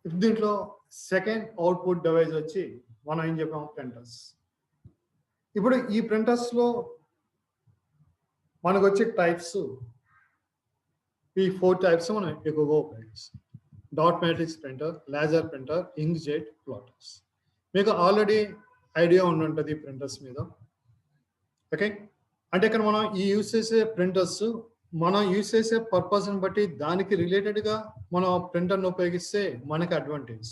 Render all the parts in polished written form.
దీంట్లో second output device వచ్చి మనం ఏం చెప్పాము ప్రింటర్స్. ఇప్పుడు ఈ ప్రింటర్స్లో మనకు వచ్చే టైప్స్ ఈ 4 టైప్స్ మనం ఎక్కువగా ఉపయోగిస్తాం. Dot matrix printer, laser printer, inkjet, platters. మీకు ఆల్రెడీ ఐడియా ఉండుంటుంది ఈ ప్రింటర్స్ మీద. ఓకే, అంటే ఇక్కడ మనం ఈ యూస్ చేసే ప్రింటర్స్ మనం యూస్ చేసే పర్పస్ని బట్టి దానికి రిలేటెడ్గా మనం ప్రింటర్ని ఉపయోగిస్తే మనకి అడ్వాంటేజ్.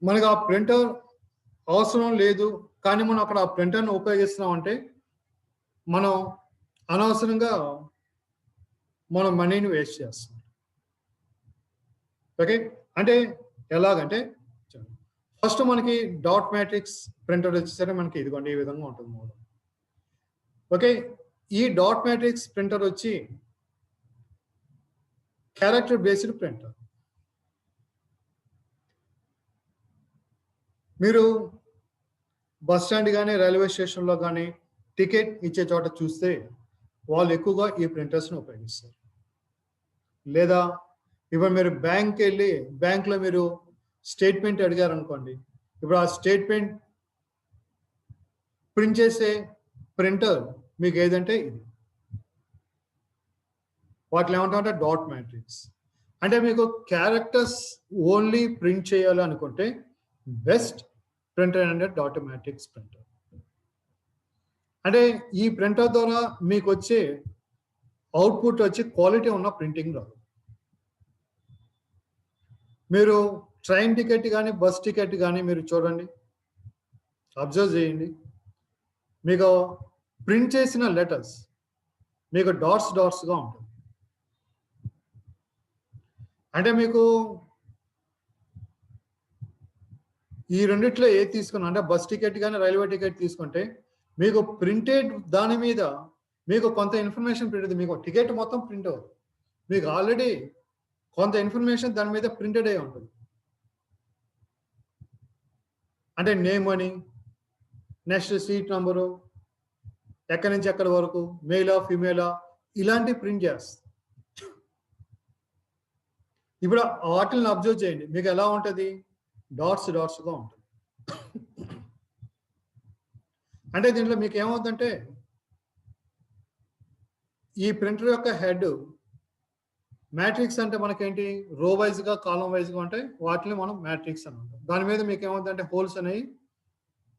మనకు ఆ ప్రింటర్ అవసరం లేదు కానీ మనం అక్కడ ఆ ప్రింటర్ని ఉపయోగిస్తున్నాం అంటే మనం అనవసరంగా మనం మనీని వేస్ట్ చేస్తాం. ఓకే, అంటే ఎలాగంటే ఫస్ట్ మనకి డాట్ మ్యాట్రిక్స్ ప్రింటర్ వచ్చేసరికి మనకి ఇదిగోండి ఈ విధంగా ఉంటుంది మోడల్. ఓకే, ఈ డాట్ మ్యాట్రిక్స్ ప్రింటర్ వచ్చి క్యారెక్టర్ బేస్డ్ ప్రింటర్. మీరు బస్ స్టాండ్ కానీ రైల్వే స్టేషన్లో కానీ టికెట్ ఇచ్చే చోట చూస్తే వాళ్ళు ఎక్కువగా ఈ ప్రింటర్స్ని ఉపయోగిస్తారు. లేదా ఇప్పుడు మీరు బ్యాంక్కి వెళ్ళి బ్యాంక్లో మీరు స్టేట్మెంట్ అడిగారు అనుకోండి, ఇప్పుడు ఆ స్టేట్మెంట్ ప్రింట్ చేసే ప్రింటర్ మీకు ఏదంటే ఇది. వాటిలో ఏమంటారంటే డాట్ మ్యాట్రిక్స్. అంటే మీకు క్యారెక్టర్స్ ఓన్లీ ప్రింట్ చేయాలి అనుకుంటే బెస్ట్ ప్రింటర్ అంటే డాట్ మ్యాట్రిక్స్ ప్రింటర్. అంటే ఈ ప్రింటర్ ద్వారా మీకు వచ్చే అవుట్పుట్ వచ్చి క్వాలిటీ ఉన్న ప్రింటింగ్ రాదు. మీరు ట్రైన్ టికెట్ కానీ బస్ టికెట్ కానీ మీరు చూడండి, అబ్జర్వ్ చేయండి, మీకు ప్రింట్ చేసిన లెటర్స్ మీకు డాట్స్గా ఉంటుంది. అంటే మీకు ఈ రెండిట్లో ఏది తీసుకున్నా అంటే బస్ టికెట్ కానీ రైల్వే టికెట్ తీసుకుంటే మీకు ప్రింటెడ్ దాని మీద మీకు కొంత ఇన్ఫర్మేషన్ ప్రింట్, మీకు టికెట్ మొత్తం ప్రింట్ అవుతుంది, మీకు ఆల్రెడీ కొంత ఇన్ఫర్మేషన్ దాని మీద ప్రింటెడ్ అయి ఉంటుంది. అంటే నేమ్ అని, నెక్స్ట్ సీట్ నంబరు, ఎక్కడి నుంచి ఎక్కడి వరకు, మేలా ఫీమేలా, ఇలాంటి ప్రింట్ చేస్తుంది. ఇప్పుడు వాటిని అబ్జర్వ్ చేయండి, మీకు ఎలా ఉంటుంది, డాట్స్గా ఉంటుంది. అంటే దీంట్లో మీకు ఏమవుతుందంటే ఈ ప్రింటర్ యొక్క హెడ్ మ్యాట్రిక్స్ అంటే మనకేంటి రో వైజ్గా కాలం వైజ్గా ఉంటాయి, వాటిని మనం మ్యాట్రిక్స్ అని అంటాం. దాని మీద మీకు ఏమవుతుందంటే హోల్స్ అనేవి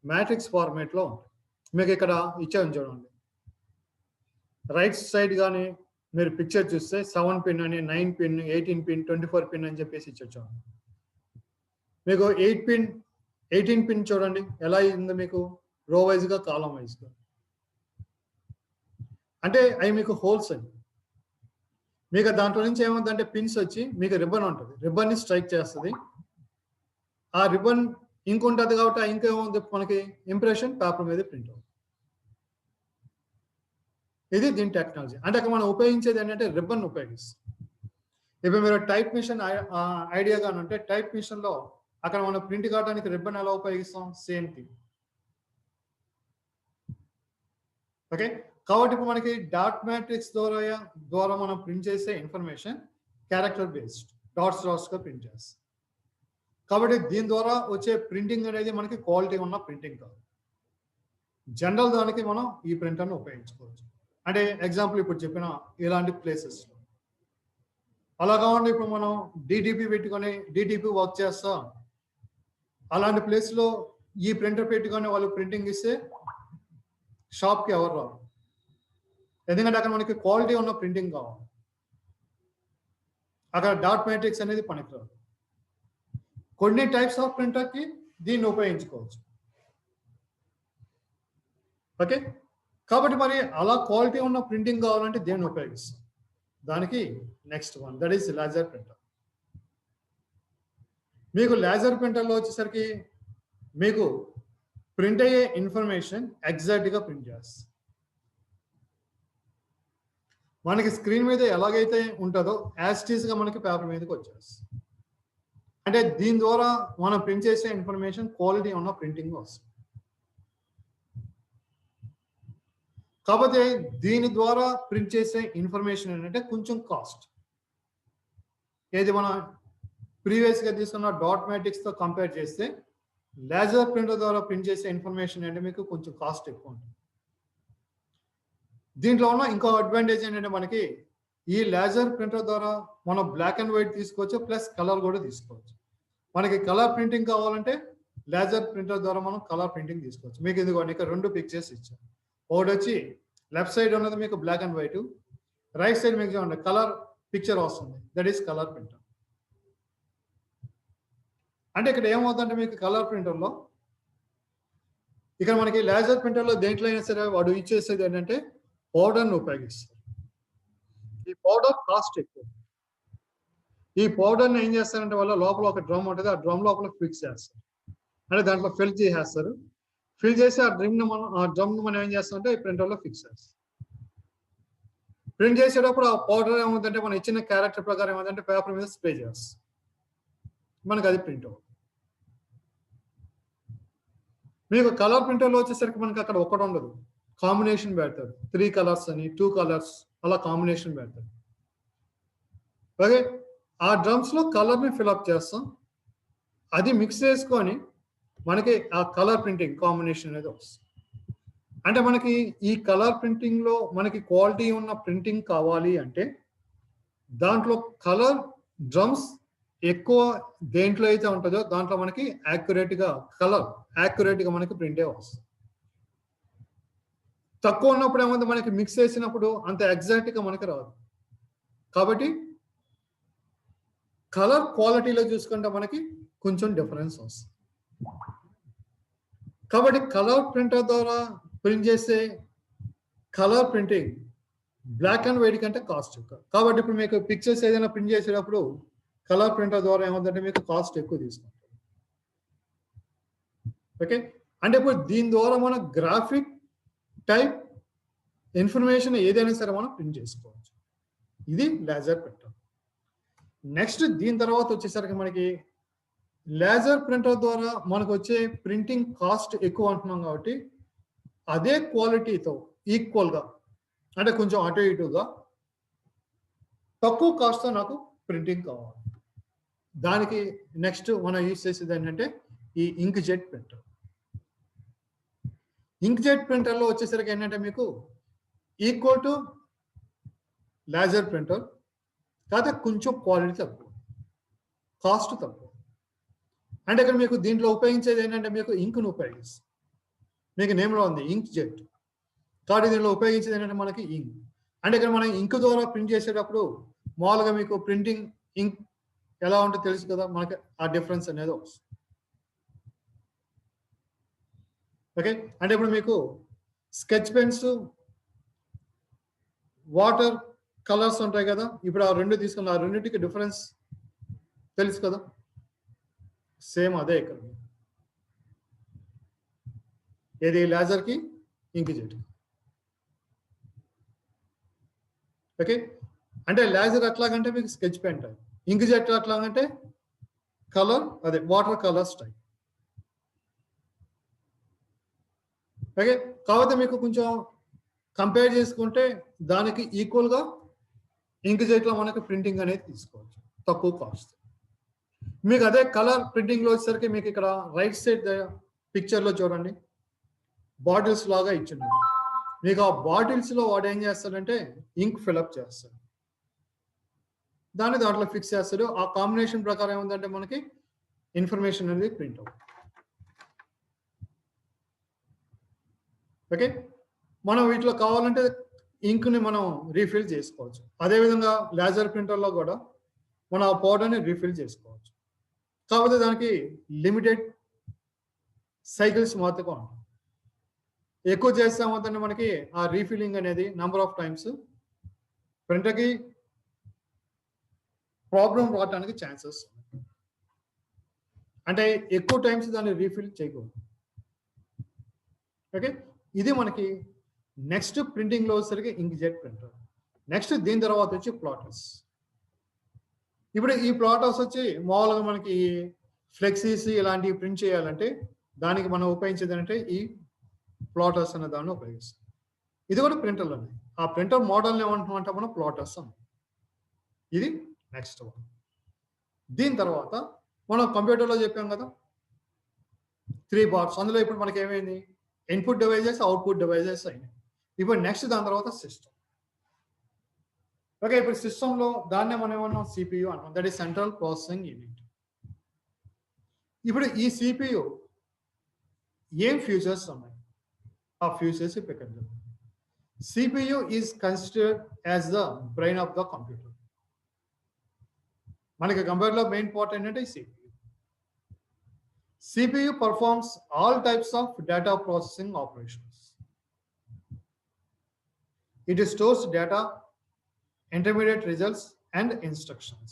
మ్యాట్రిక్స్ ఫార్మేట్లో ఉంటాయి. మీకు ఇక్కడ ఇచ్చాను చూడండి, రైట్ సైడ్ కానీ మీరు పిక్చర్ చూస్తే 7 పిన్ అని, 9 పిన్, 18 పిన్, 24 పిన్ అని చెప్పేసి ఇచ్చారు చూడండి. మీకు 18 పిన్ చూడండి ఎలా ఉంది, మీకు రో వైజ్గా కాలం వైజ్గా. అంటే అవి మీకు హోల్స్ అని. మీకు దాంట్లో నుంచి ఏమవుతుందంటే పిన్స్ వచ్చి మీకు రిబ్బన్ ఉంటుంది, రిబ్బన్ని స్ట్రైక్ చేస్తుంది. ఆ రిబ్బన్ ఇంక్ ఉంటుంది కాబట్టి ఆ ఇంక్ ఏమవుతుంది మనకి ఇంప్రెషన్ పేపర్ మీద ప్రింట్ అవుతుంది. ఇది దీని టెక్నాలజీ. అంటే అక్కడ మనం ఉపయోగించేది ఏంటంటే రిబ్బన్ ఉపయోగిస్తాం. ఇప్పుడు మీరు టైప్ మిషన్ ఐడియా కానీ ఉంటే టైప్ మిషన్లో అక్కడ మనం ప్రింట్ కావడానికి రిబ్బన్ ఎలా ఉపయోగిస్తాం, సేమ్ థింగ్. ఓకే, కాబట్టి ఇప్పుడు మనకి డాట్ మ్యాట్రిక్స్ ద్వారా మనం ప్రింట్ చేసే ఇన్ఫర్మేషన్ క్యారెక్టర్ బేస్డ్ డాట్స్గా ప్రింట్ చేస్తాం. కాబట్టి దీని ద్వారా వచ్చే ప్రింటింగ్ అనేది మనకి క్వాలిటీ ఉన్న ప్రింటింగ్ కాదు. జనరల్ దానికి మనం ఈ ప్రింటర్ను ఉపయోగించుకోవచ్చు. అంటే ఎగ్జాంపుల్ ఇప్పుడు చెప్పిన ఇలాంటి ప్లేసెస్లో అలా కావాలి. ఇప్పుడు మనం డిటిపి పెట్టుకొని డిటిపి వర్క్ చేస్తాం, అలాంటి ప్లేస్లో ఈ ప్రింటర్ పెట్టుకొని వాళ్ళు ప్రింటింగ్ ఇస్తే షాప్కి ఎవరు రారు, ఎందుకంటే అక్కడ మనకి క్వాలిటీ ఉన్న ప్రింటింగ్ కావాలి. అక్కడ డాట్ మ్యాట్రిక్స్ అనేది పనికిరాదు. కొన్ని టైప్స్ ఆఫ్ ప్రింటర్కి దీన్ని ఉపయోగించుకోవచ్చు. ఓకే, కాబట్టి మరి అలా క్వాలిటీ ఉన్న ప్రింటింగ్ కావాలంటే దేన్ని ఉపయోగిస్తాం, దానికి next one that is laser printer. మీకు లేజర్ ప్రింటర్లో వచ్చేసరికి మీకు ప్రింట్ అయ్యే ఇన్ఫర్మేషన్ ఎగ్జాక్ట్గా ప్రింట్ చేస్తుంది. మనకి స్క్రీన్ మీద ఎలాగైతే ఉంటుందో యాజ్ ఇట్ ఈస్గా మనకి పేపర్ మీదకి వచ్చేస్తుంది. అంటే దీని ద్వారా మనం ప్రింట్ చేసే ఇన్ఫర్మేషన్ క్వాలిటీ ఉన్న ప్రింటింగ్ వస్తుంది. కాకపోతే దీని ద్వారా ప్రింట్ చేసే ఇన్ఫర్మేషన్ ఏంటంటే కొంచెం కాస్ట్. ఏది మన ప్రీవియస్గా తీసుకున్న డాట్ మ్యాట్రిక్స్తో కంపేర్ చేస్తే లేజర్ ప్రింటర్ ద్వారా ప్రింట్ చేసే ఇన్ఫర్మేషన్ అంటే మీకు కొంచెం కాస్ట్ ఎక్కువ ఉంటుంది. దీంట్లో ఉన్న ఇంకో అడ్వాంటేజ్ ఏంటంటే మనకి ఈ లేజర్ ప్రింటర్ ద్వారా మనం బ్లాక్ అండ్ వైట్ తీసుకోవచ్చు, ప్లస్ కలర్ కూడా తీసుకోవచ్చు. మనకి కలర్ ప్రింటింగ్ కావాలంటే లేజర్ ప్రింటర్ ద్వారా మనం కలర్ ప్రింటింగ్ తీసుకోవచ్చు. మీకు ఇదిగోండి ఇక్కడ 2 పిక్చర్స్ ఇచ్చాను. ఒకటి వచ్చి లెఫ్ట్ సైడ్ ఉన్నది మీకు black and white, right side మీకు చూడండి కలర్ పిక్చర్ వస్తుంది, దట్ ఈస్ కలర్ ప్రింటర్. అంటే ఇక్కడ ఏమవుతుందంటే మీకు కలర్ ప్రింటర్లో ఇక్కడ మనకి లేజర్ ప్రింటర్లో దేంట్లో అయినా సరే వాడు ఇచ్చేసేది ఏంటంటే పౌడర్ను ఉపయోగిస్తారు. ఈ పౌడర్ కాస్ట్ ఎక్కువ. ఈ పౌడర్ని ఏం చేస్తారంటే వాళ్ళ లోపల ఒక డ్రమ్ ఉంటుంది, ఆ డ్రమ్ లోపల ఫిక్స్ చేస్తారు, అంటే దాంట్లో ఫిల్ చేసేస్తారు. ఫిల్ చేసి ఆ డ్రమ్ మనం ఏం చేస్తామంటే ఈ ప్రింటర్లో ఫిక్స్ చేస్తాం. ప్రింట్ చేసేటప్పుడు ఆ పౌడర్ ఏమవుతుందంటే మనం ఇచ్చిన క్యారెక్టర్ ప్రకారం ఏమవుతుందంటే పేపర్ మీద స్ప్రే చేస్తాం, మనకు అది ప్రింట్ అవుతుంది. మీకు కలర్ ప్రింటర్లో వచ్చేసరికి మనకి అక్కడ ఒకటి ఉండదు, కాంబినేషన్ పెడతారు. 3 కలర్స్ అని 2 కలర్స్ అలా కాంబినేషన్ పెడతారు. ఓకే, ఆ డ్రమ్స్ లో కలర్ ని ఫిల్అప్ చేస్తాం, అది మిక్స్ చేసుకొని మనకి ఆ కలర్ ప్రింటింగ్ కాంబినేషన్ అనేది వస్తుంది. అంటే మనకి ఈ కలర్ ప్రింటింగ్ లో మనకి క్వాలిటీ ఉన్న ప్రింటింగ్ కావాలి అంటే దాంట్లో కలర్ డ్రమ్స్ ఎక్కువ దేంట్లో అయితే ఉంటుందో దాంట్లో మనకి యాక్యురేట్ గా మనకి ప్రింటే వస్తుంది. తక్కువ ఉన్నప్పుడు ఏమంటే మనకి మిక్స్ చేసినప్పుడు అంత ఎగ్జాక్ట్ గా మనకి రాదు. కాబట్టి కలర్ క్వాలిటీలో చూసుకుంటే మనకి కొంచెం డిఫరెన్స్ వస్తుంది. కాబట్టి కలర్ ప్రింటర్ ద్వారా ప్రింట్ చేసే colour printing black and white కంటే కాస్ట్ ఎక్కువ. కాబట్టి ఇప్పుడు మీకు పిక్చర్స్ ఏదైనా ప్రింట్ చేసేటప్పుడు కలర్ ప్రింటర్ ద్వారా ఏమవుతుందంటే మీకు కాస్ట్ ఎక్కువ తీసుకుంటారు. ఓకే, అంటే ఇప్పుడు దీని ద్వారా మనం గ్రాఫిక్ టైప్ ఇన్ఫర్మేషన్ ఏదైనా సరే మనం ప్రింట్ చేసుకోవచ్చు. ఇది లేజర్ ప్రింటర్. నెక్స్ట్ దీని తర్వాత వచ్చేసరికి మనకి లేజర్ ప్రింటర్ ద్వారా మనకు వచ్చే ప్రింటింగ్ కాస్ట్ ఎక్కువ అంటున్నాం కాబట్టి అదే క్వాలిటీతో ఈక్వల్గా అంటే కొంచెం అటు ఇటుగా తక్కువ కాస్ట్తో నాకు ప్రింటింగ్ కావాలి. దానికి నెక్స్ట్ మనం యూజ్ చేసేది ఏంటంటే ఈ ఇంక్ జెట్ ప్రింటర్. ఇంక్ జెట్ ప్రింటర్లో వచ్చేసరికి ఏంటంటే మీకు ఈక్వల్ టు లేజర్ ప్రింటర్, కాకపోతే కొంచెం క్వాలిటీ తక్కువ, కాస్ట్ తక్కువ. అంటే ఇక్కడ మీకు దీంట్లో ఉపయోగించేది ఏంటంటే మీకు ఇంక్ను ఉపయోగిస్తుంది. మీకు నేమ్లో ఉంది ఇంక్ జెట్, కాబట్టి దీనిలో ఉపయోగించేది ఏంటంటే మనకి ఇంక్. అంటే ఇక్కడ మనం ఇంక్ ద్వారా ప్రింట్ చేసేటప్పుడు మామూలుగా మీకు ప్రింటింగ్ ఇంక్ ఎలా ఉంటుందో తెలుసు కదా, మనకి ఆ డిఫరెన్స్ అనేది వస్తుంది. ఓకే, అంటే ఇప్పుడు మీకు స్కెచ్ పెన్స్, వాటర్ కలర్స్ ఉంటాయి కదా, ఇప్పుడు ఆ రెండు తీసుకున్న ఆ రెండింటికి డిఫరెన్స్ తెలుసు కదా, సేమ్ అదే ఇక్కడ ఏది లేజర్కి ఇంక్ జెట్కి. ఓకే, అంటే లేజర్ ఎట్లాగంటే మీకు స్కెచ్ పెన్ టైప్, ఇంక్ జెట్ ఎట్లాగంటే కలర్ అదే వాటర్ కలర్స్ టైప్. ఓకే, కాకపోతే మీకు కొంచెం కంపేర్ చేసుకుంటే దానికి ఈక్వల్గా ఇంక్ జెట్లో మనకి ప్రింటింగ్ అనేది తీసుకోవచ్చు తక్కువ కాస్ట్. మీకు అదే కలర్ ప్రింటింగ్లో వచ్చేసరికి మీకు ఇక్కడ రైట్ సైడ్ పిక్చర్లో చూడండి బాటిల్స్ లాగా ఇచ్చింది. మీకు ఆ బాటిల్స్లో వాడు ఏం చేస్తాడంటే ఇంక్ ఫిల్అప్ చేస్తాడు, దాంట్లో ఫిక్స్ చేస్తాడు. ఆ కాంబినేషన్ ప్రకారం ఏముందంటే మనకి ఇన్ఫర్మేషన్ అనేది ప్రింట్ అవుతుంది. ఓకే, మనం వీటిలో కావాలంటే ఇంక్ని మనం రీఫిల్ చేసుకోవచ్చు. అదేవిధంగా లేజర్ ప్రింటర్లో కూడా మనం ఆ పౌడర్ని రీఫిల్ చేసుకోవచ్చు. కాకపోతే దానికి లిమిటెడ్ సైకిల్స్ మాత్రమే ఉంటాయి. ఎక్కువ చేస్తామంటే మనకి ఆ రీఫిల్లింగ్ అనేది నెంబర్ ఆఫ్ టైమ్స్ ప్రింటర్కి ప్రాబ్లం రావడానికి ఛాన్సెస్, అంటే ఎక్కువ టైమ్స్ దాన్ని రీఫిల్ చేయకూడదు. ఓకే, ఇది మనకి నెక్స్ట్ ప్రింటింగ్లో వచ్చేసరికి ఇంక్ జెట్ ప్రింటర్. నెక్స్ట్ దీని తర్వాత వచ్చి ప్లాటర్స్. ఇప్పుడు ఈ ప్లాటర్స్ వచ్చి మామూలుగా మనకి ఫ్లెక్సీస్ ఇలాంటివి ప్రింట్ చేయాలంటే దానికి మనం ఉపయోగించేది అంటే ఈ ప్లాటర్స్ అనే దాన్ని ఉపయోగిస్తాం. ఇది కూడా ప్రింటర్లోనే, ఆ ప్రింటర్ మోడల్ని ఏమంటున్నామంటే మనం ప్లాటర్స్ అన్నాం. ఇది నెక్స్ట్ వన్. దీని తర్వాత మనం కంప్యూటర్లో చెప్పాం కదా 3 పార్ట్స్. అందులో ఇప్పుడు మనకి ఏమైంది ఇన్పుట్ డివైజెస్, అవుట్పుట్ డివైజెస్ అయినాయి. ఇప్పుడు నెక్స్ట్ దాని తర్వాత సిస్టమ్. ఓకే, ఇప్పుడు సిస్టంలో దాన్నే మనం ఏమన్నాం సిపియు అంటాం. That is central processing unit. ఇప్పుడు ఈ సిపియు ఏం ఫ్యూచర్స్ ఉన్నాయి, ఆ ఫ్యూచర్స్ ఇప్పుడు ఇక్కడ చూద్దాం. CPU is considered as the brain of the computer. మనకి కంప్యూటర్లో మెయిన్ పార్ట్ ఏంటంటే CPU. CPU performs all types of data processing operations. It stores data, intermediate results, and instructions.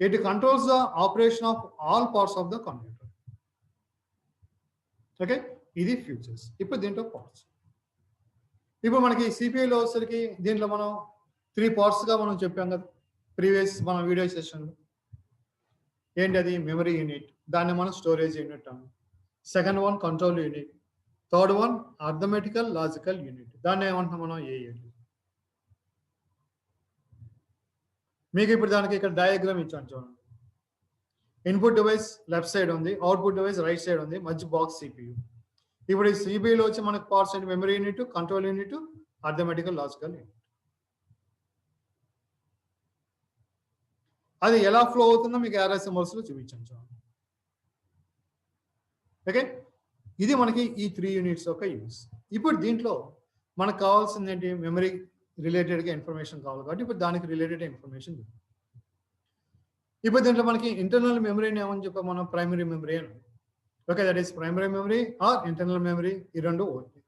It controls the operation of all parts of the computer. Okay, ఇది futures. ఇప్పుడు దీంట్లో parts. ఇప్పుడు మనకి సిపియూలో వచ్చేసరికి దీంట్లో మనం 3 పార్ట్స్గా మనం చెప్పాం కదా ప్రీవియస్ మన వీడియో సెషన్లో. ఏంటి అది మెమరీ యూనిట్, దాన్ని మనం స్టోరేజ్ యూనిట్ అన్నాం. Second one control unit, third one arithmetical logical unit, దాన్ని ఏమంటున్నాం మనం ఏఎల్యూ. మీకు ఇప్పుడు దానికి ఇక్కడ డయాగ్రామ్ ఇచ్చాను చూడండి. ఇన్పుట్ డివైస్ లెఫ్ట్ సైడ్ ఉంది, అవుట్పుట్ డివైస్ రైట్ సైడ్ ఉంది, మధ్య బాక్స్ సిపియూ. ఇప్పుడు ఈ సిపియూలో వచ్చి మనకు పార్ట్స్ ఏంటి memory unit, control unit, arithmetical logical unit. అది ఎలా ఫ్లో అవుతుందో మీకు ఆర్ఎస్ సింబల్స్లో చూపించాను చూడండి. ఓకే, ఇది మనకి ఈ 3 యూనిట్స్ యొక్క యూస్. ఇప్పుడు దీంట్లో మనకు కావాల్సింది ఏంటి మెమరీ రిలేటెడ్గా ఇన్ఫర్మేషన్ కావాలి కాబట్టి ఇప్పుడు దానికి రిలేటెడ్ ఇన్ఫర్మేషన్. ఇప్పుడు దీంట్లో మనకి ఇంటర్నల్ మెమరీని ఏమని చెప్పాం మనం ప్రైమరీ మెమరీ అని. Okay, that is primary memory or internal memory, ఈ రెండు ఓకే.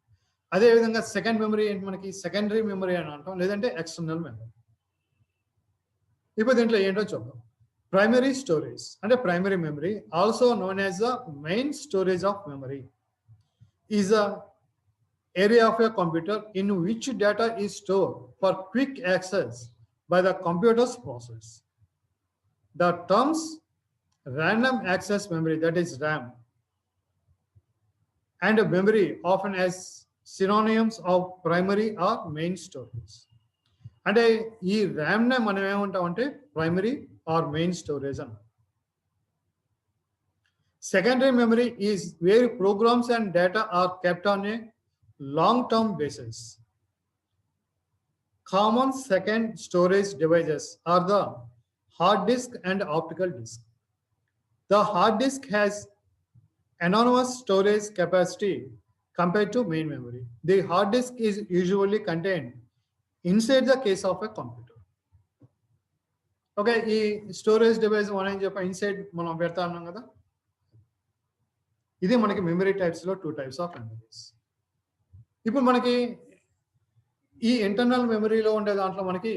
అదేవిధంగా సెకండ్ మెమరీ ఏంటి మనకి సెకండరీ మెమరీ అని అంటాం, లేదంటే ఎక్స్టర్నల్ మెమరీ. ఇప్పుడు దీంట్లో ఏంటో చూద్దాం. ప్రైమరీ స్టోరేజ్ అంటే primary memory, also known as the main storage of memory, is a area of a computer in which data is stored for quick access by the computer's process. The terms random access memory, that is RAM, and memory often as synonyms of primary or main storage. అంటే ఈ RAM నే మనం ఏమంటామంటే primary or main storage అన్న. Secondary memory is where programs and data are kept on a long-term basis. Common second storage devices are the hard disk and optical disk. The hard disk has enormous storage capacity compared to main memory. The hard disk is usually contained inside the case of a computer. Okay, ఈ storage device మనం ఏం చెప్పాం inside మనం పెడతా ఉన్నాం కదా. ఇది మనకి మెమరీ టైప్స్లో 2 types ఆఫ్ మెమరీస్. ఇప్పుడు మనకి ఈ ఇంటర్నల్ మెమరీలో ఉండే దాంట్లో మనకి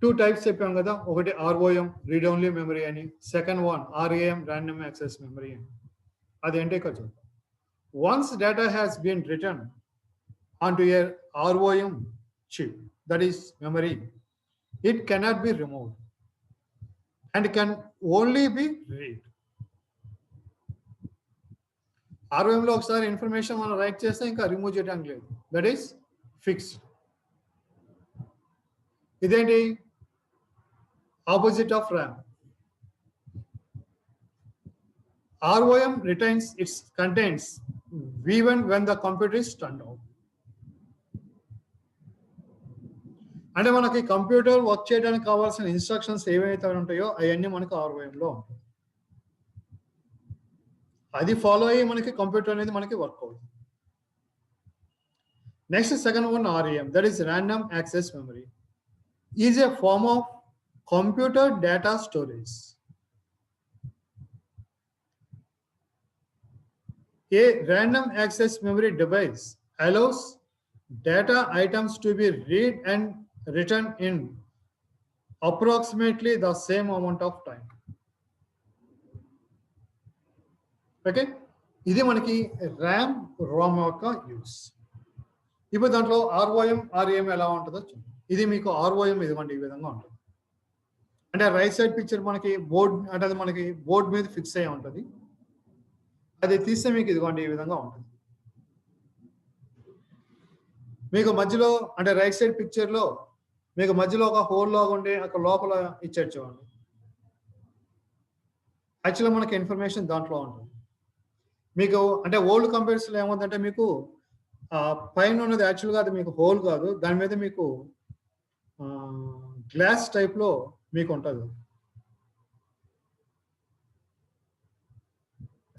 2 types చెప్పాం కదా. ఒకటి ఆర్ఓఎం రీడ్ ఓన్లీ మెమరీ అని, second one RAM random access memory అని. అదేంటి ఇక్కడ చూద్దాం. Once data has been written on to a ROM chip, that is memory, it cannot be removed and can only be read. ఆర్ఓఎంలో ఒకసారి information మనం write చేస్తే ఇంకా రిమూవ్ చేయడానికి లేదు, దట్ ఈస్ ఫిక్స్డ్. ఇదేంటి opposite of RAM. ROM retains its contents even when the computer is turned off. అంటే మనకి కంప్యూటర్ వర్క్ చేయడానికి కావాల్సిన ఇన్స్ట్రక్షన్స్ ఏవైతే ఉంటాయో అవన్నీ మనకు ఆర్ఓఎంలో ఉంటాయి. అది ఫాలో అయ్యి మనకి కంప్యూటర్ అనేది మనకి వర్క్ అవుతుంది. Next second one RAM, that is random access memory, is a form of computer data storage. A random access memory device allows data items to be read and written in approximately the same amount of time. Okay, ఇది మనకి RAM ROM యొక్క use. ఇప్పుడు దాంట్లో ROM RAM ఎలా ఉంటుందో చూడండి. ఇది మీకు ఆర్ఓఎం ఇదిగోండి ఈ విధంగా ఉంటుంది. అంటే రైట్ సైడ్ పిక్చర్ మనకి బోర్డ్ అంటే అది మనకి బోర్డ్ మీద ఫిక్స్ అయ్యి ఉంటుంది. అది తీస్తే మీకు ఇదిగోండి ఈ విధంగా ఉంటుంది. మీకు మధ్యలో అంటే రైట్ సైడ్ పిక్చర్లో మీకు మధ్యలో ఒక హోల్ లాగా ఉండి అక్కడ లోపల ఇచ్చాడు చూడండి. యాక్చువల్గా మనకి ఇన్ఫర్మేషన్ దాంట్లో ఉంటుంది. మీకు అంటే ఓల్డ్ కంప్యూటర్స్లో ఏముందంటే మీకు పైన ఉన్నది యాక్చువల్గా అది మీకు హోల్ కాదు, దాని మీద మీకు గ్లాస్ టైప్లో మీకు ఉంటుంది,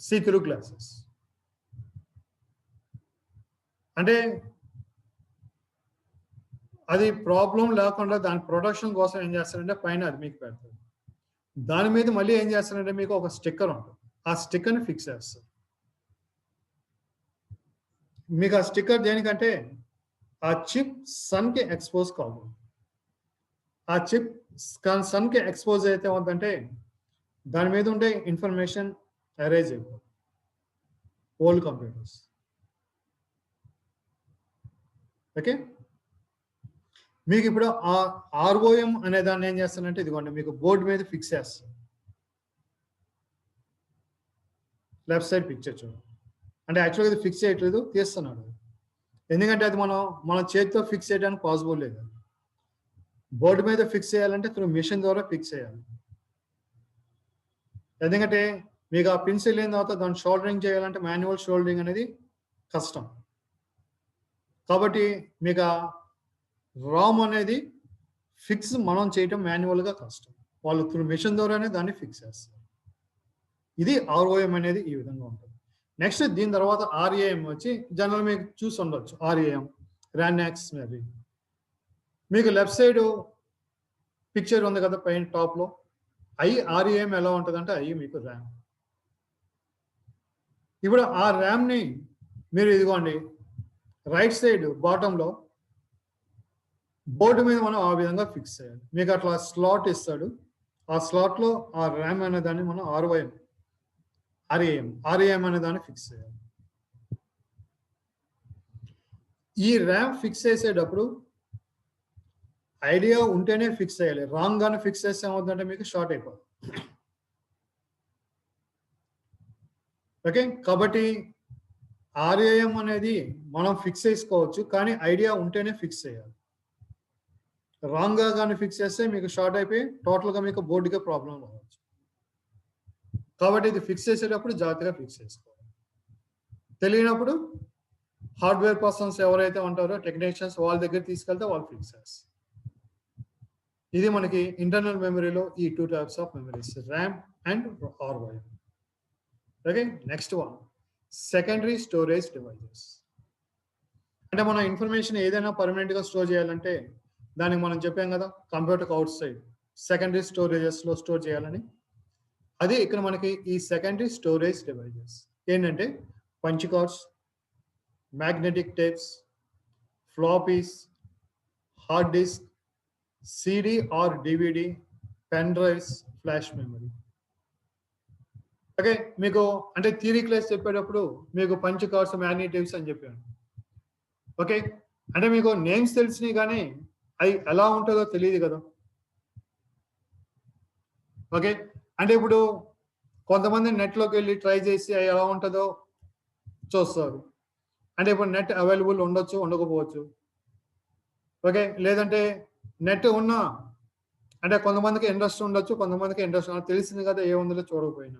సీ త్రూ గ్లాసెస్. అంటే అది ప్రాబ్లం లేకుండా దాని ప్రొటెక్షన్ కోసం ఏం చేస్తారంటే పైన అది మీకు పెడతారు. దాని మీద మళ్ళీ ఏం చేస్తారంటే మీకు ఒక స్టిక్కర్ ఉంటుంది, ఆ స్టిక్కర్ని ఫిక్స్ చేస్తారు. మీకు ఆ స్టిక్కర్ దేనికంటే ఆ చిప్ సన్కి ఎక్స్పోజ్ కాదు. ఆ చిప్ సన్కి ఎక్స్పోజ్ అయితే ఉందంటే దాని మీద ఉండే ఇన్ఫర్మేషన్ ఎరేజ్ అయిపోతుంది. Old computers. ఓకే, మీకు ఇప్పుడు ఆ ఆర్ఓఎం అనే దాన్ని ఏం చేస్తానంటే ఇదిగోండి మీకు బోర్డు మీద ఫిక్స్ చేస్తాం. లెఫ్ట్ సైడ్ పిక్చర్ చూడండి. అంటే యాక్చువల్గా ఇది ఫిక్స్ చేయట్లేదు, తీస్తున్నాడు. ఎందుకంటే అది మన చేతితో ఫిక్స్ చేయడానికి పాసిబుల్ లేదు. బోర్డు మీద ఫిక్స్ చేయాలంటే త్రూ మిషన్ ద్వారా ఫిక్స్ చేయాలి. ఎందుకంటే మీకు ఆ పెన్సిల్ అయిన తర్వాత దాన్ని షోల్డరింగ్ చేయాలంటే మాన్యువల్ షోల్డరింగ్ అనేది కష్టం. కాబట్టి మీకు ఆ రామ్ అనేది ఫిక్స్ మనం చేయటం మాన్యువల్గా కష్టం. వాళ్ళు త్రూ మిషన్ ద్వారానే దాన్ని ఫిక్స్ చేస్తారు. ఇది ఆర్ఓఎం అనేది ఈ విధంగా ఉంటుంది. నెక్స్ట్ దీని తర్వాత ఆర్ఏఎం వచ్చి జనరల్ మీకు చూసి ఉండొచ్చు. RAM random access memory. మీకు లెఫ్ట్ సైడ్ పిక్చర్ ఉంది కదా పైన టాప్లో, ఆర్ఏఎం ఎలా ఉంటుందంటే మీకు ర్యామ్. ఇప్పుడు ఆ ర్యామ్ని మీరు ఇదిగోండి రైట్ సైడ్ బాటంలో బోర్డు మీద మనం ఆ విధంగా ఫిక్స్ చేయాలి. మీకు అట్లా స్లాట్ ఇస్తాడు, ఆ స్లాట్లో ఆ ర్యామ్ అనే దాన్ని మనం ఆర్ఏఎం అనే దాన్ని ఫిక్స్ చేయాలి. ఈ ర్యామ్ ఫిక్స్ చేసేటప్పుడు ఐడియా ఉంటేనే ఫిక్స్ చేయాలి. రాంగ్ గానే ఫిక్స్ చేస్తే ఏమవుతుందంటే మీకు షార్ట్ అయిపోతుంది. ఓకే, కాబట్టి ఆర్ఏఎం అనేది మనం ఫిక్స్ చేసుకోవచ్చు, కానీ ఐడియా ఉంటేనే ఫిక్స్ చేయాలి. రాంగ్ గా కానీ ఫిక్స్ చేస్తే మీకు షార్ట్ అయిపోయి టోటల్గా మీకు బోర్డుకే ప్రాబ్లం రావచ్చు. కాబట్టి ఇది ఫిక్స్ చేసేటప్పుడు జాగ్రత్తగా ఫిక్స్ చేసుకోవాలి. తెలియనప్పుడు హార్డ్వేర్ పర్సన్స్ ఎవరైతే ఉంటారో టెక్నీషియన్స్ వాళ్ళ దగ్గర తీసుకెళ్తే వాళ్ళు ఫిక్స్ చేస్తారు. ఇది మనకి ఇంటర్నల్ మెమరీలో ఈ 2 types of memories, RAM and ROM. Okay, next one secondary storage devices. అంటే మన ఇన్ఫర్మేషన్ ఏదైనా పర్మనెంట్గా స్టోర్ చేయాలంటే దానికి మనం చెప్పాం కదా కంప్యూటర్కి అవుట్ సైడ్ సెకండరీ స్టోరేజెస్లో స్టోర్ చేయాలని. అది ఇక్కడ మనకి ఈ సెకండరీ స్టోరేజ్ డివైజెస్ ఏంటంటే punch cards, magnetic tapes, floppies, hard disk, CD or DVD, pen drives, flash memory. Okay, మీకు అంటే థియరీ క్లాస్ చెప్పేటప్పుడు మీకు పంచ్ కార్డ్స్, మ్యాగ్నెటిక్స్ అని చెప్పాను. ఓకే, అంటే మీకు నేమ్స్ తెలిసినాయి కానీ అవి ఎలా ఉంటుందో తెలియదు కదా. ఓకే, అంటే ఇప్పుడు కొంతమంది నెట్లోకి వెళ్ళి ట్రై చేసి అవి ఎలా ఉంటుందో చూస్తారు. అంటే ఇప్పుడు నెట్ అవైలబుల్ ఉండొచ్చు, ఉండకపోవచ్చు. ఓకే, లేదంటే నెట్ ఉన్నా అంటే కొంతమందికి ఇంట్రెస్ట్ ఉండొచ్చు, కొంతమందికి ఇంట్రెస్ట్ తెలిసింది కదా ఏముందో చూడకపోయినా.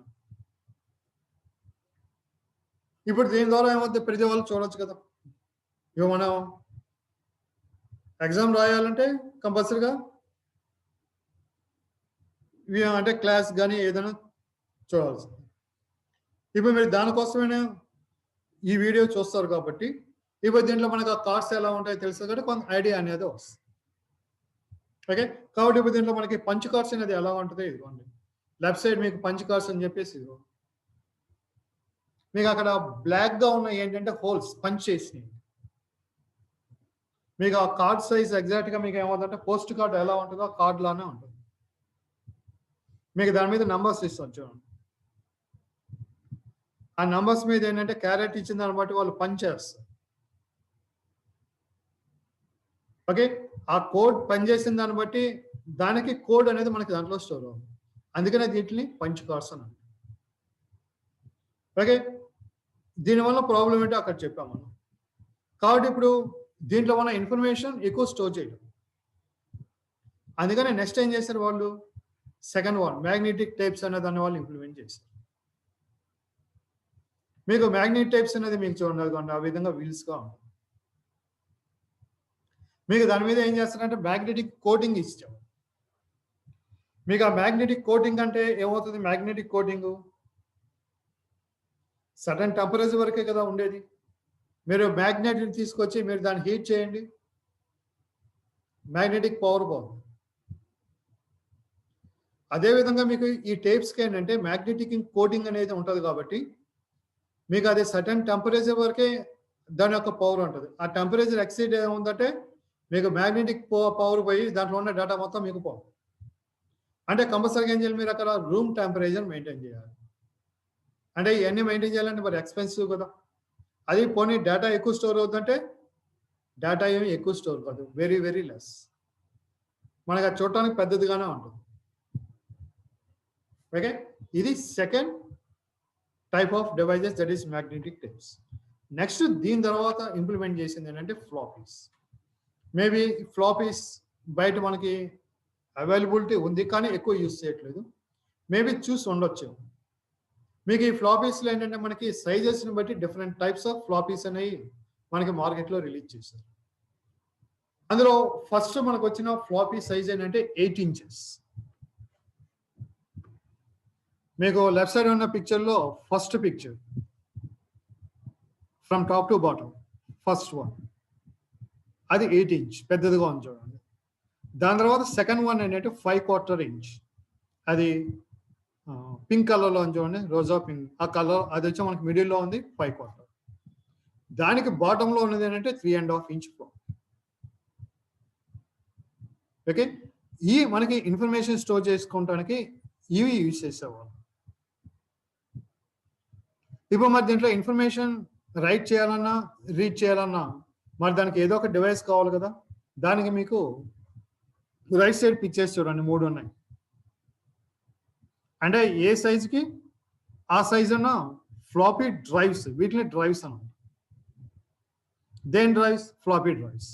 ఇప్పుడు దీని ద్వారా ఏమవుతుంది, ప్రతి వాళ్ళు చూడొచ్చు కదా. ఇవి మనం ఎగ్జామ్ రాయాలంటే కంపల్సరీగా అంటే క్లాస్ కానీ ఏదైనా చూడాల్సింది. ఇప్పుడు మీరు దానికోసమైనా ఈ వీడియో చూస్తారు కాబట్టి ఇప్పుడు దీంట్లో మనకు ఆ కార్డ్స్ ఎలా ఉంటాయో తెలుసు కాబట్టి కొంత ఐడియా అనేది వస్తుంది. ఓకే, కాబట్టి ఇప్పుడు దీంట్లో మనకి పంచ్ కార్డ్స్ అనేది ఎలా ఉంటుంది, ఇదిగోండి లెఫ్ట్ సైడ్ మీకు పంచ్ కార్డ్స్ అని చెప్పేసి మీకు అక్కడ బ్లాక్ గా ఉన్న ఏంటంటే హోల్స్ పంచ్ చేసి మీకు ఆ కార్డ్ సైజ్ ఎగ్జాక్ట్ గా మీకు ఏమవుతుందంటే పోస్ట్ కార్డ్ ఎలా ఉంటుందో ఆ కార్డ్ లానే ఉంటుంది. మీకు దాని మీద నంబర్స్ ఇస్తాను చూడండి. ఆ నంబర్స్ మీద ఏంటంటే క్యారెట్ ఇచ్చిన దాన్ని బట్టి వాళ్ళు పంచ్ చేస్తారు. ఓకే, ఆ కోడ్ పనిచేసిన దాన్ని బట్టి దానికి కోడ్ అనేది మనకి దాంట్లో స్టోర్ అవుతుంది. అందుకనే వీటిని పంచ్ కార్డ్స్ అని అంటారు. ఓకే, దీనివల్ల ప్రాబ్లం ఏంటో అక్కడ చెప్పాము మనం. కాబట్టి ఇప్పుడు దీంట్లో మన ఇన్ఫర్మేషన్ ఎక్కువ స్టోర్ చేయడం. అందుకనే నెక్స్ట్ ఏం చేశారు వాళ్ళు, సెకండ్ వన్ మ్యాగ్నెటిక్ టేప్స్ అనే దాన్ని వాళ్ళు ఇంప్లిమెంట్ చేశారు. మీకు మ్యాగ్నెట్ టేప్స్ అనేది మీకు చూడండి ఆ విధంగా వీల్స్గా ఉంటుంది. మీకు దాని మీద ఏం చేస్తారంటే మ్యాగ్నెటిక్ కోటింగ్ ఇచ్చాం. మీకు ఆ మ్యాగ్నెటిక్ కోటింగ్ అంటే ఏమవుతుంది? మ్యాగ్నెటిక్ కోటింగ్ సడన్ టెంపరేచర్ వరకే కదా ఉండేది. మీరు మ్యాగ్నెట్ని తీసుకొచ్చి మీరు దాన్ని హీట్ చేయండి, మ్యాగ్నెటిక్ పవర్ పోతుంది. అదేవిధంగా మీకు ఈ టేప్స్కి ఏంటంటే మ్యాగ్నెటిక్ కోటింగ్ అనేది ఉంటుంది కాబట్టి మీకు అది సడన్ టెంపరేచర్ వరకే దాని యొక్క పవర్ ఉంటుంది. ఆ టెంపరేచర్ ఎక్సీడ్ ఏముందంటే మీకు మ్యాగ్నెటిక్ పవర్ పోయి దాంట్లో ఉన్న డేటా మొత్తం మీకు పోతుంది. అంటే కంపల్సరీగా ఏం చేయాలి? మీరు అక్కడ రూమ్ టెంపరేచర్ మెయింటైన్ చేయాలి. అంటే ఇవన్నీ మెయింటైన్ చేయాలంటే మరి ఎక్స్పెన్సివ్ కదా. అది పోనీ డేటా ఎక్కువ స్టోర్ అవుతుందంటే డేటా ఏమి ఎక్కువ స్టోర్ కాదు, వెరీ వెరీ లెస్. మనకు అది చూడటానికి పెద్దదిగానే ఉంటుంది. ఓకే, ఇది second type of devices, that is magnetic tapes. Next దీని తర్వాత ఇంప్లిమెంట్ చేసింది ఏంటంటే ఫ్లాపీస్. మేబీ ఫ్లాపీస్ బయట మనకి అవైలబిలిటీ ఉంది కానీ ఎక్కువ యూజ్ చేయట్లేదు. మేబీ చూసి ఉండొచ్చు. మీకు ఈ ఫ్లాపీస్లో ఏంటంటే మనకి సైజెస్ని బట్టి డిఫరెంట్ టైప్స్ ఆఫ్ ఫ్లాపీస్ అనేవి మనకి మార్కెట్లో రిలీజ్ చేశారు. అందులో ఫస్ట్ మనకు వచ్చిన ఫ్లాపీ సైజ్ ఏంటంటే 8 inches. మీకు లెఫ్ట్ సైడ్ ఉన్న పిక్చర్లో first picture from top to bottom first one, అది 8 inch పెద్దదిగా ఉంది చూడండి. దాని తర్వాత సెకండ్ వన్ ఏంటంటే 5/4 inch, అది పింక్ కలర్లో ఉంది చూడండి, రోజా పింక్ ఆ కలర్, అది వచ్చి మనకి మిడిల్లో ఉంది 5/4. దానికి బాటంలో ఉన్నది ఏంటంటే 3.5 inch ఫ్లాప్. ఓకే, ఈ మనకి ఇన్ఫర్మేషన్ స్టోర్ చేసుకోవడానికి ఇవి యూజ్ చేసేవాళ్ళు. ఇప్పుడు మరి దీంట్లో ఇన్ఫర్మేషన్ రైట్ చేయాలన్నా రీడ్ చేయాలన్నా మరి దానికి ఏదో ఒక డివైస్ కావాలి కదా. దానికి మీకు రైట్ సైడ్ పిక్చర్స్ చూడండి, 3 ఉన్నాయి. అంటే ఏ సైజుకి ఆ సైజ్ ఉన్న ఫ్లాపీ డ్రైవ్స్, వీటిని డ్రైవ్స్ అన్నమాట. దేని డ్రైవ్స్? Floppy drives.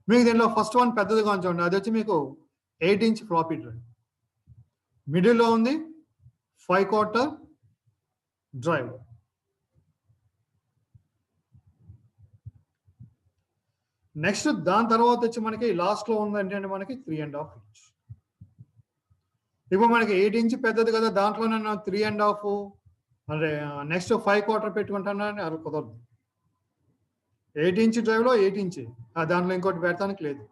మీకు దీనిలో ఫస్ట్ వన్ పెద్దదిగా చూడండి, అది వచ్చి మీకు 8 inch ఫ్లాపీ డ్రైవ్. మిడిల్లో ఉంది 5/4 డ్రైవ్. నెక్స్ట్ దాని తర్వాత వచ్చి మనకి లాస్ట్లో ఉంది ఏంటంటే మనకి 3.5 inch. ఇప్పుడు మనకి 8 inch పెద్దది కదా, దాంట్లో నేను 3.5 అంటే నెక్స్ట్ 5/4 పెట్టుకుంటానని అది కుదరదు. 8 inch డ్రైవ్లో 8 inch, దాంట్లో ఇంకోటి పెడతానికి లేదు.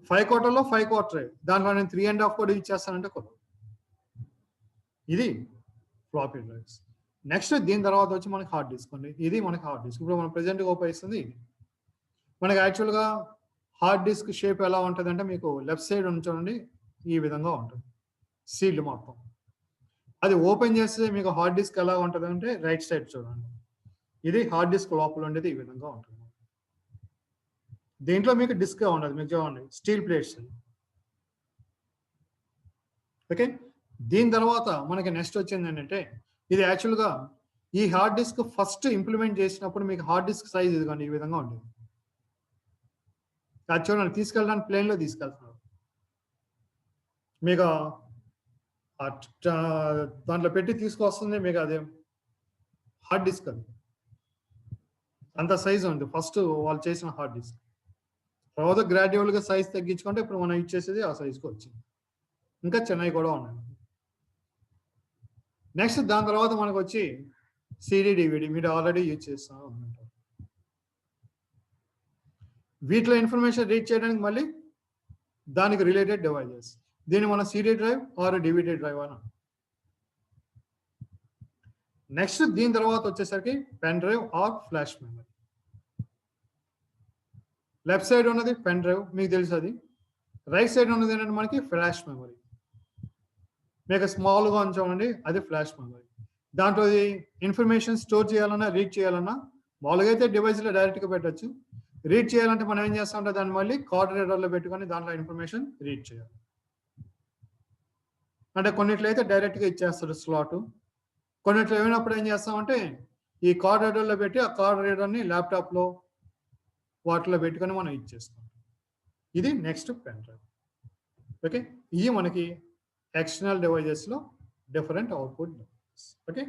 5/4లో 5/4, దాంట్లో నేను 3.5 కూడా ఇచ్చేస్తానంటే కుదరదు. ఇది ఫ్లాపీ డ్రైవ్స్. నెక్స్ట్ దీని తర్వాత వచ్చి మనకి హార్డ్ డిస్క్ అండి. ఇది మనకి హార్డ్ డిస్క్. ఇప్పుడు మనం ప్రెజెంట్గా ఉపయోగిస్తుంది ఇది. మనకి యాక్చువల్గా హార్డ్ డిస్క్ షేప్ ఎలా ఉంటుంది అంటే మీకు లెఫ్ట్ సైడ్ ఉంచండి, ఈ విధంగా ఉంటుంది సీల్డ్ మొత్తం. అది ఓపెన్ చేస్తే మీకు హార్డ్ డిస్క్ ఎలా ఉంటుంది అంటే రైట్ సైడ్ చూడండి, ఇది హార్డ్ డిస్క్ లోపల ఉండేది ఈ విధంగా ఉంటుంది. దీంట్లో మీకు డిస్క్ ఉండదు, మీకు చూడండి స్టీల్ ప్లేట్స్. ఓకే, దీని తర్వాత మనకి నెక్స్ట్ వచ్చింది ఏంటంటే ఇది యాక్చువల్గా ఈ హార్డ్ డిస్క్ ఫస్ట్ ఇంప్లిమెంట్ చేసినప్పుడు మీకు హార్డ్ డిస్క్ సైజ్ ఇది కానీ ఈ విధంగా ఉండేది. అది చూడండి, తీసుకెళ్ళడానికి ప్లేన్లో తీసుకెళ్తున్నారు. మీకు దాంట్లో పెట్టి తీసుకొస్తుంది, మీకు అదే హార్డ్ డిస్క్. అది అంత సైజ్ ఉంది ఫస్ట్ వాళ్ళు చేసిన హార్డ్ డిస్క్. తర్వాత గ్రాడ్యువల్గా సైజ్ తగ్గించుకుంటే ఇప్పుడు మనం ఇచ్చేసేది ఆ సైజ్కి వచ్చింది. ఇంకా చిన్నవి కూడా ఉన్నాయి. నెక్స్ట్ దాని తర్వాత మనకు వచ్చి సిడి డివిడి, మీరు ఆల్రెడీ యూజ్ చేస్తూ ఉంటారు. వీటిలో ఇన్ఫర్మేషన్ రీడ్ చేయడానికి మళ్ళీ దానికి రిలేటెడ్ డివైజెస్. దీన్ని మనం CD drive or DVD drive అని. నెక్స్ట్ దీని తర్వాత వచ్చేసరికి pen drive or flash memory. Left side ఉన్నది పెన్ డ్రైవ్, మీకు తెలుసు అది. రైట్ సైడ్ ఉన్నది ఏంటంటే మనకి ఫ్లాష్ మెమరీ. మీకు స్మాల్గా ఉంచామండి, అది ఫ్లాష్ మెమరీ. దాంట్లో ఇన్ఫర్మేషన్ స్టోర్ చేయాలన్నా రీడ్ చేయాలన్నా మామూలుగా అయితే డివైస్లో డైరెక్ట్గా పెట్టచ్చు. రీడ్ చేయాలంటే మనం ఏం చేస్తామంటే దాన్ని మళ్ళీ కార్డ్ రీడర్లో పెట్టుకొని దాంట్లో ఇన్ఫర్మేషన్ రీడ్ చేయాలి. అంటే కొన్నిట్లో అయితే డైరెక్ట్గా ఇచ్చేస్తాడు స్లాట్. కొన్నిట్లో ఏమైనప్పుడు ఏం చేస్తామంటే ఈ కార్డ్ రీడర్లో పెట్టి ఆ కార్డ్ రీడర్ని ల్యాప్టాప్లో వాటిలో పెట్టుకొని మనం ఇచ్చేస్తాం. ఇది నెక్స్ట్ పెన్ డ్రైవ్. ఓకే, ఇవి మనకి ఎక్స్టర్నల్ డివైజెస్లో డిఫరెంట్ అవుట్పుట్. ఓకే,